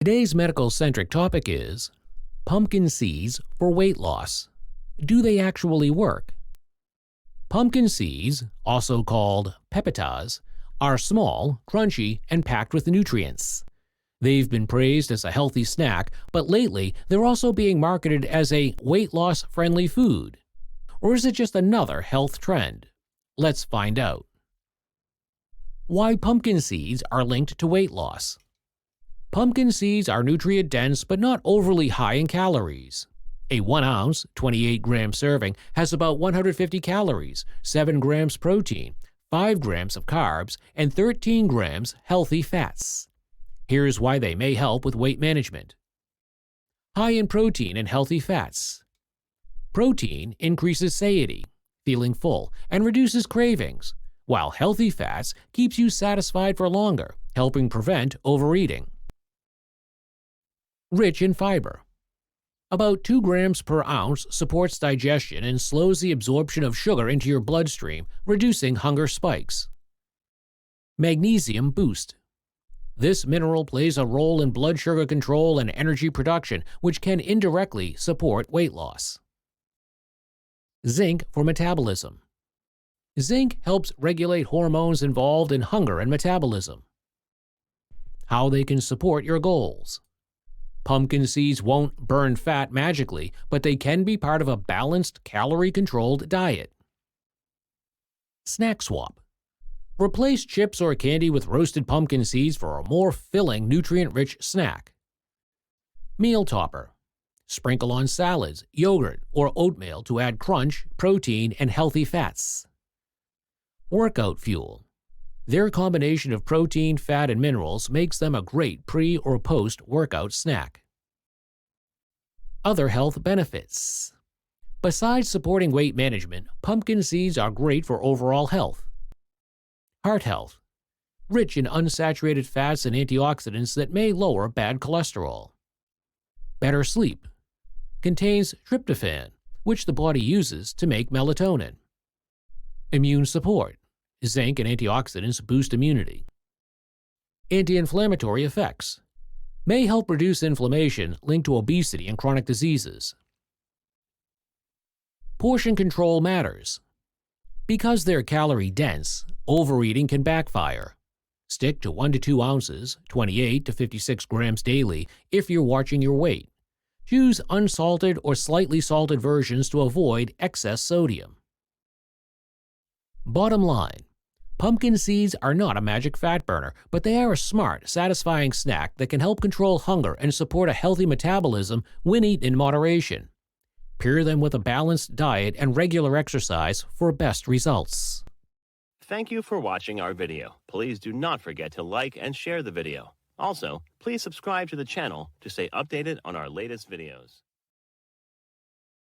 Today's medical-centric topic is pumpkin seeds for weight loss. Do they actually work? Pumpkin seeds, also called pepitas, are small, crunchy, and packed with nutrients. They've been praised as a healthy snack, but lately they're also being marketed as a weight loss-friendly food. Or is it just another health trend? Let's find out. Why pumpkin seeds are linked to weight loss. Pumpkin seeds are nutrient-dense but not overly high in calories. A 1-ounce, 28-gram serving has about 150 calories, 7 grams protein, 5 grams of carbs, and 13 grams healthy fats. Here's why they may help with weight management. High in protein and healthy fats. Protein increases satiety, feeling full, and reduces cravings, while healthy fats keeps you satisfied for longer, helping prevent overeating. Rich in fiber. About 2 grams per ounce supports digestion and slows the absorption of sugar into your bloodstream, reducing hunger spikes. Magnesium boost. This mineral plays a role in blood sugar control and energy production, which can indirectly support weight loss. Zinc for metabolism. Zinc helps regulate hormones involved in hunger and metabolism. How they can support your goals. Pumpkin seeds won't burn fat magically, but they can be part of a balanced, calorie-controlled diet. Snack swap. Replace chips or candy with roasted pumpkin seeds for a more filling, nutrient-rich snack. Meal topper. Sprinkle on salads, yogurt, or oatmeal to add crunch, protein, and healthy fats. Workout fuel. Their combination of protein, fat, and minerals makes them a great pre- or post-workout snack. Other health benefits. Besides supporting weight management, pumpkin seeds are great for overall health. Heart health. Rich in unsaturated fats and antioxidants that may lower bad cholesterol. Better sleep. Contains tryptophan, which the body uses to make melatonin. Immune support. Zinc and antioxidants boost immunity. Anti-inflammatory effects. May help reduce inflammation linked to obesity and chronic diseases. Portion control matters. Because they're calorie-dense, overeating can backfire. Stick to 1 to 2 ounces, 28 to 56 grams daily if you're watching your weight. Choose unsalted or slightly salted versions to avoid excess sodium. Bottom line. Pumpkin seeds are not a magic fat burner, but they are a smart, satisfying snack that can help control hunger and support a healthy metabolism when eaten in moderation. Pair them with a balanced diet and regular exercise for best results. Thank you for watching our video. Please do not forget to like and share the video. Also, please subscribe to the channel to stay updated on our latest videos.